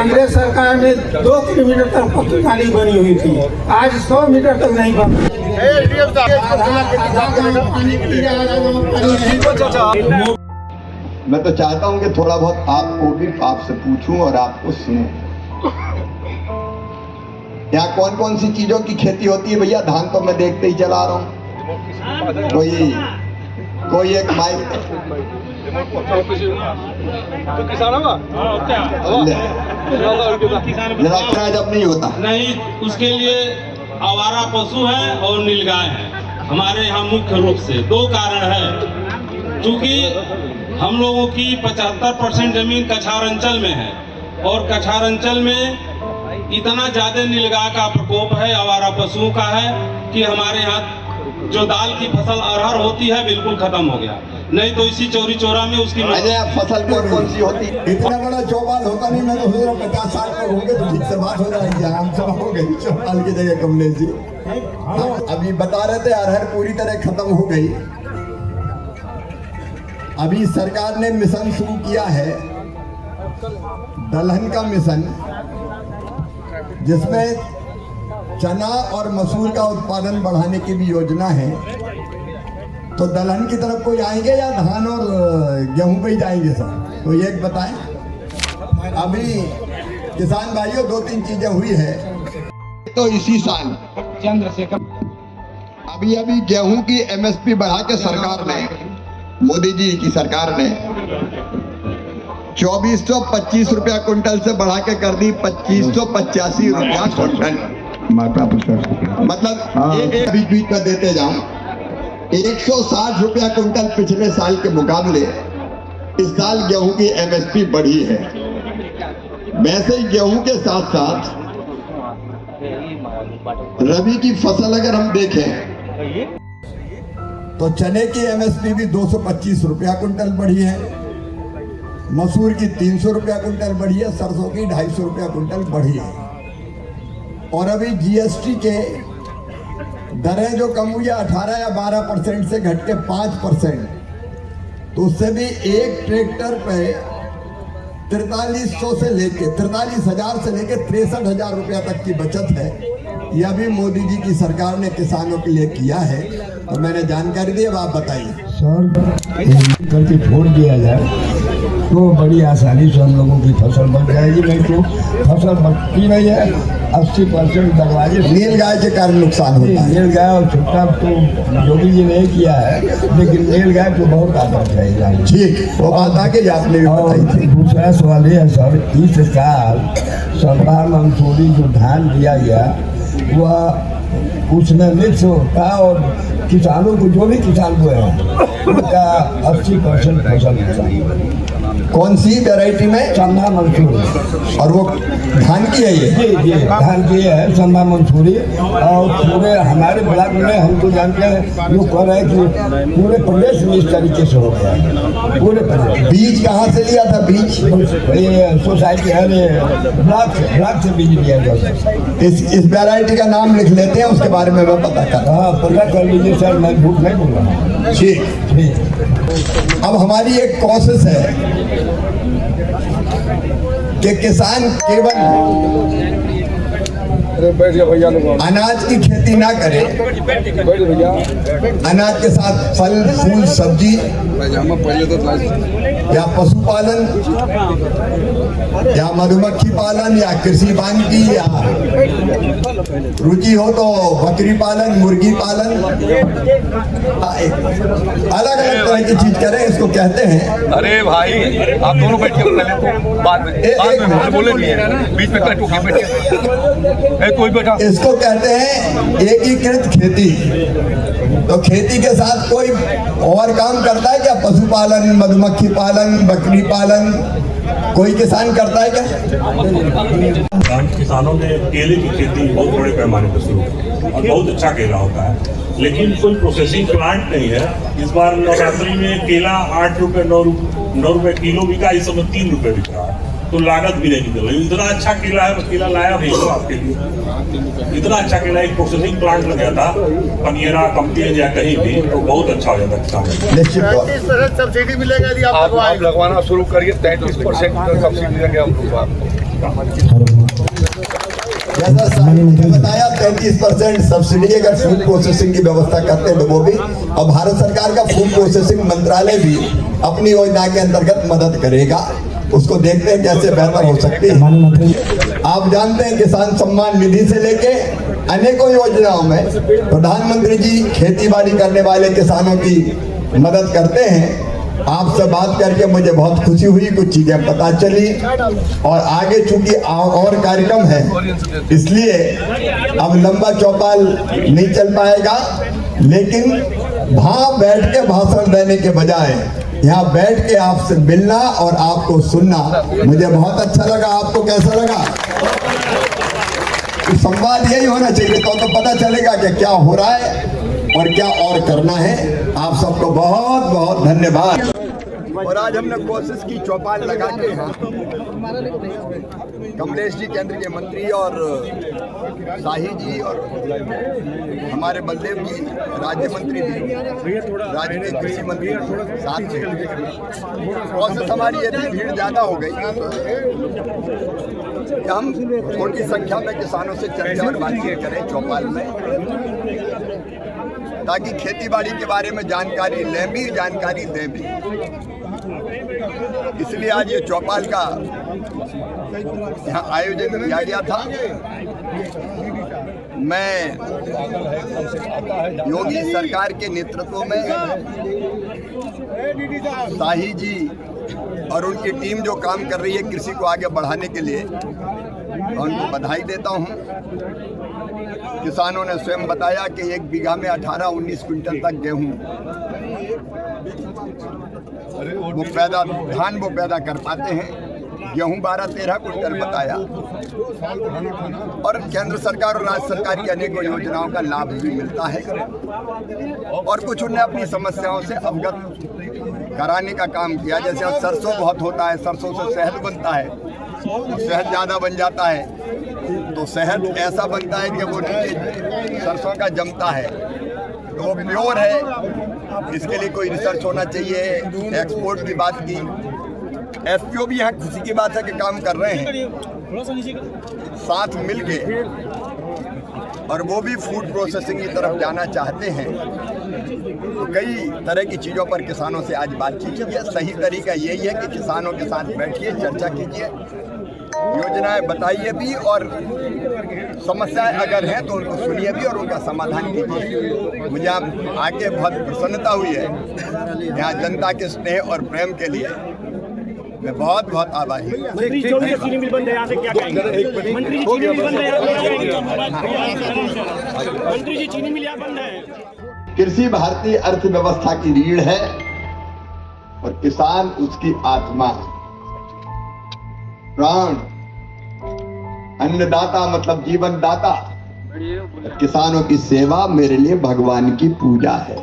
कांग्रेस सरकार में 2 किलोमीटर तक पक्की नाली बनी हुई थी, आज 100 मीटर तक नहीं बनी। मैं तो चाहता हूं कि थोड़ा बहुत आपको भी आपसे पूछूं और आपको सुनूं। यहाँ कौन कौन सी चीजों की खेती होती है भैया? धान तो मैं देखते ही चला रहा हूँ। कोई एक माइक जब नहीं होता नहीं, उसके लिए आवारा पशु है और नीलगाय है हमारे यहाँ मुख्य रूप से। 2 कारण है, क्योंकि हम लोगों की 75% जमीन कछार अंचल में है और कछार अंचल में इतना ज्यादा नीलगाय का प्रकोप है, आवारा पशुओं का है कि हमारे यहाँ जो दाल की फसल अरहर होती है बिल्कुल खत्म हो गया। नहीं तो इसी चौरी चौरा में उसकी फसल कौन सी होती? इतना बड़ा चौपाल होता नहीं। मैं तो सोच रहा हूँ 50 साल तक होंगे तो ठीक से बात हो जाएगी, आराम से हो गई चौपाल की जगह कमलेश जी। अभी बता रहे थे अरहर पूरी तरह खत्म हो गई। अभी सरकार ने मिशन शुरू किया है, दलहन का मिशन, जिसमें चना और मसूर का उत्पादन बढ़ाने की भी योजना है। तो दलहन की तरफ कोई आएंगे या धान और गेहूं पे ही जाएंगे सर? तो ये एक बताएं। अभी किसान भाइयों 2-3 चीजें हुई है। तो इसी साल अभी गेहूं की MSP बढ़ा के सरकार ने, मोदी जी की सरकार ने 2425 रुपया कुंटल से बढ़ा के कर दी 2585 रुपया कुंटल। मतलब एक बीच में देते जाऊं, 160 रुपया कुंटल पिछले साल के मुकाबले इस साल गेहूं की MSP बढ़ी है। वैसे ही गेहूं के साथ साथ रबी की फसल अगर हम देखें तो चने की MSP भी 225 रुपया कुंटल बढ़ी है, मसूर की 300 रुपया कुंटल बढ़ी है, सरसों की 250 रुपया कुंटल बढ़ी है। और अभी GST के दरें जो कम हुई है 18 या 12% से घट के 5%, तो उससे भी एक ट्रैक्टर पे 4300 से लेके 43,000 से लेके 63,000 रुपया तक की बचत है। यह भी मोदी जी की सरकार ने किसानों के लिए किया है। तो मैंने जानकारी दी, अब आप बताइए। सर करके छोड़ दिया जाए तो बड़ी आसानी से हम लोगों की फसल बन जाएगी। नहीं तो फसल बनती नहीं है, 80% दरवाजे नीलगाय के कारण नुकसान होता है। नीलगाय और छुट्टा तो योगी जी ने किया है, लेकिन नीलगाय तो बहुत आदत है। ठीक, वो बात आके आपने भी बताई थी। दूसरा सवाल ये है सर, इस साल संभा मंसूरी जो धान दिया गया वह उसमें मिक्स होता और किसानों को, जो भी किसान बोए हैं उनका 80% फसल नुकसान। कौन सी वैरायटी में? संभा मंसूरी। और वो धान की है ये? जी धान की है संभा मंसूरी। और पूरे हमारे ब्लॉक में हम तो जानते हैं, लोग कह रहे हैं कि पूरे प्रदेश में इस तरीके से हो गया है। पूरे प्रदेश। बीज कहाँ से लिया था? बीज ये सोसाइटी है, ब्लॉक से बीज लिया जाता है। इस वैरायटी का नाम लिख लेते हैं, उसके बारे में मैं पता कर। हाँ पता कर लीजिए सर, मैं झूठ नहीं बोल रहा हूँ। ठीक। अब हमारी एक कोशिश है कि किसान केवल अनाज की खेती ना करे, अनाज के साथ फल फूल सब्जी या पशुपालन या मधुमक्खी पालन या कृषि वानिकी या रुचि हो तो बकरी पालन, मुर्गी पालन, अलग अलग तरह की चीज करें। इसको कहते हैं, अरे भाई आप दोनों बैठ के बाद में बोले नहीं, बीच में बैठे कोई बैठा। इसको कहते हैं एकीकृत खेती। तो खेती के साथ कोई और काम करता है क्या? पशुपालन, मधुमक्खी पालन, बकरी पालन कोई किसान करता है क्या? किसानों ने केले की खेती बहुत बड़े पैमाने पर शुरू की और बहुत अच्छा केला होता है, लेकिन कोई प्रोसेसिंग प्लांट नहीं है। इस बार नवरात्रि में केला 8 रुपये 9 रुपये किलो बिका, इस समय 3 रुपये बिक रहा है। तो लागत भी नहीं निकल रही। इतना अच्छा केला है, केला लाया भी हो आपके लिए। इतना अच्छा केला, एक प्रोसेसिंग प्लांट लग गया था पनियरा कंपनी या कहीं भी, तो बहुत अच्छा हो जाता किसान। सब्सिडी मिलेगा यदि आप लगवाना शुरू करिए। 33% सब्सिडी मिलेगा आपको। जैसा साहिब ने बताया 33% सब्सिडी अगर फूड प्रोसेसिंग की व्यवस्था करते हैं तो वो भी, और भारत सरकार का फूड प्रोसेसिंग मंत्रालय भी अपनी योजना के अंतर्गत मदद करेगा। उसको देखते हैं कैसे बेहतर हो सकती है। आप जानते हैं किसान सम्मान निधि से लेके अनेकों योजनाओं में प्रधानमंत्री जी खेती बाड़ी करने वाले किसानों की मदद करते हैं। आपसे बात करके मुझे बहुत खुशी हुई, कुछ चीजें पता चली, और आगे चूंकि और कार्यक्रम है इसलिए अब लंबा चौपाल नहीं चल पाएगा, लेकिन वहां बैठ के भाषण देने के बजाय यहाँ बैठ के आपसे मिलना और आपको सुनना मुझे बहुत अच्छा लगा। आपको कैसा लगा? तो संवाद यही होना चाहिए, तो पता चलेगा कि क्या हो रहा है और क्या और करना है। आप सबको बहुत बहुत धन्यवाद। और आज हमने कोशिश की चौपाल लगा के यहाँ कमलेश जी केंद्र के मंत्री और शाही जी और हमारे बलदेव जी राज्य मंत्री भी, राज्य के कृषि मंत्री साथ में, प्रोसेस हमारी यदि भीड़ ज्यादा हो गई कि हम छोटी संख्या में किसानों से चर्चा और बातचीत करें चौपाल में, ताकि खेती बाड़ी के बारे में जानकारी लें भी, जानकारी दें भी। इसलिए आज ये चौपाल का यहाँ आयोजन किया गया था। मैं योगी सरकार के नेतृत्व में शाही जी और उनकी टीम जो काम कर रही है कृषि को आगे बढ़ाने के लिए, उनको बधाई देता हूँ। किसानों ने स्वयं बताया कि एक बीघा में 18-19 क्विंटल तक गेहूं वो धान पैदा कर पाते हैं। गेहूं 12-13 क्विंटल बताया, और केंद्र सरकार और राज्य सरकार की अनेकों योजनाओं का लाभ भी मिलता है। और कुछ उन्हें अपनी समस्याओं से अवगत कराने का काम किया। जैसे अब सरसों बहुत होता है, सरसों से शहद बनता है, शहद ज़्यादा बन जाता है तो शहद ऐसा बनता है कि वो नीचे सरसों का जमता है, तो वो प्योर है। इसके लिए कोई रिसर्च होना चाहिए। एक्सपोर्ट की बात की, एफपीओ भी यहाँ खुशी की बात है कि काम कर रहे हैं साथ मिलके, और वो भी फूड प्रोसेसिंग की तरफ जाना चाहते हैं। तो कई तरह की चीज़ों पर किसानों से आज बातचीत कीजिए। सही तरीका यही है कि किसानों के साथ बैठिए, चर्चा कीजिए, योजनाएं बताइए भी, और समस्याएं अगर हैं तो उनको सुनिए भी और उनका समाधान कीजिए। मुझे आप आके बहुत प्रसन्नता हुई है। यहाँ जनता के स्नेह और प्रेम के लिए मैं बहुत बहुत आभारी हूँ। मंत्री जी चीनी मिल बंद है, यहाँ से क्या कहेंगे? मंत्री जी चीनी मिल बंद है, यहाँ बंद है। कृषि भारतीय अर्थव्यवस्था की रीढ़ है और किसान उसकी आत्मा है, प्राण। अन्नदाता मतलब जीवन दाता। किसानों की सेवा मेरे लिए भगवान की पूजा है।